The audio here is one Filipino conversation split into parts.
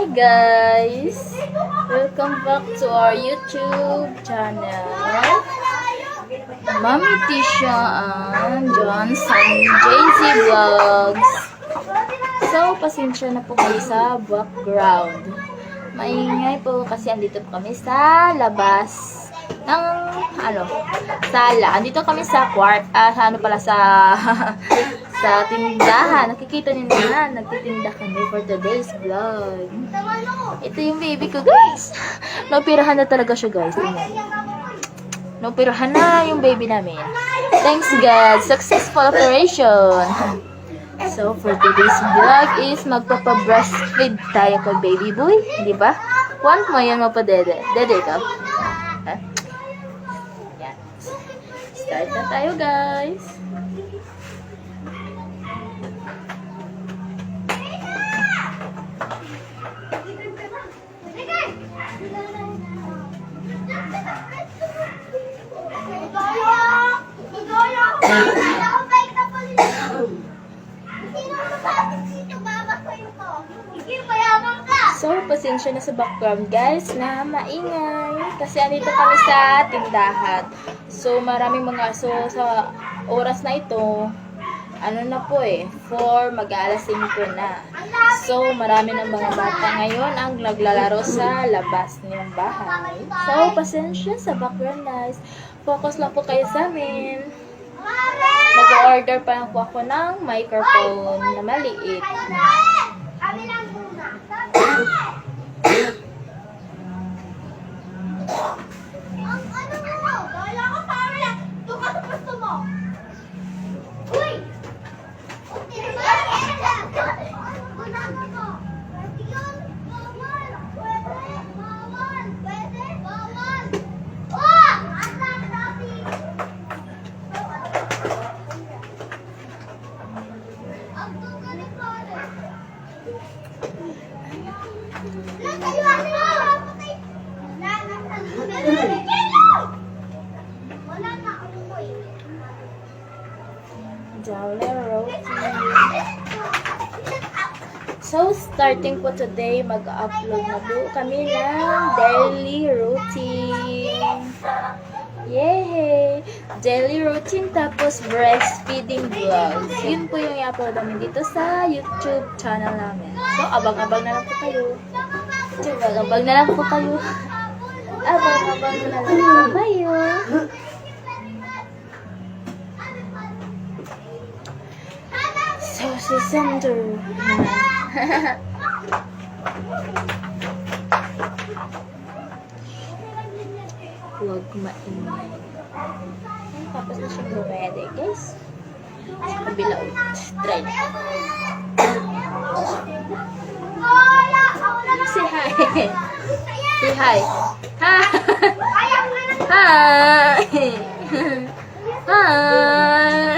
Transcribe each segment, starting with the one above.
Hi guys! Welcome back to our YouTube channel. Mami Tisha and Johnson JZ Vlogs. So, pasensya na po kayo sa background. Maingay po kasi andito po kami sa labas ng sala. Andito kami sa sa tindahan. Nakikita niyo na, nagtitinda kami for today's vlog. Ito yung baby ko, guys. Naoperahan na talaga siya, guys. Naoperahan na yung baby namin. Thanks, God. Successful operation. So, for today's vlog is magpapa-breastfeed tayo kay baby boy. Di ba? Want mo yan mapadede. Dede ka? Ha? Yan. Start na tayo, guys. So, pasensya na sa background, guys, na maingay. Kasi andito kami sa tindahan. So, maraming mga aso sa oras na ito. Ano na po 4, mag-aalas 5 na. So, marami ng mga bata ngayon ang naglalaro sa labas ng bahay. So, pasensya sa background, guys. Focus lang po kayo sa amin. Mag-order pa lang po ako ng microphone na maliit. So, starting po today, mag-upload na po kami ng daily routine. Yay! Daily routine tapos breastfeeding vlogs. Yun po yung i-upload namin dito sa YouTube channel namin. So, abang-abang na lang po kayo. Abang-abang na lang po kayo. Abang-abang na lang po kayo. So, si Sander. Huwag maingay. Tapos na siya pwede, guys. Sa kabila ulit. Try na. Say hi. Say hi. Hi. Hi. Hi. Hi.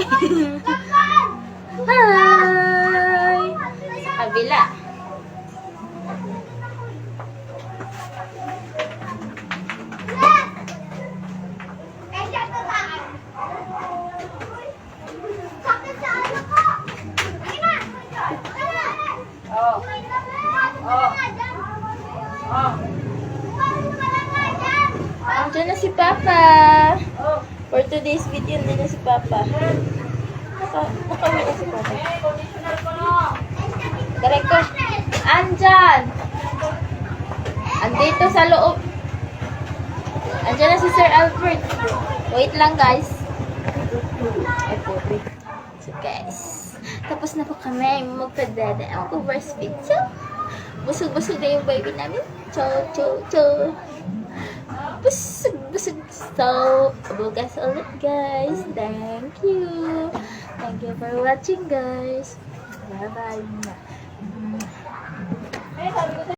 Sa kabila. Andiyan na si Papa. For today's video, andiyan na si Papa. Nakawin na si Papa. Correct ko. Andyan. Andito sa loob. Andiyan na si Sir Albert. Wait lang, guys. Ay, pobre. So, guys. Tapos na po kami magpadada. Ako breastfeed. So, busog-busog na yung baby namin. Chow, chow, chow. Busog-busog. So, bukas ulit, guys. Thank you. Thank you for watching, guys. Bye-bye.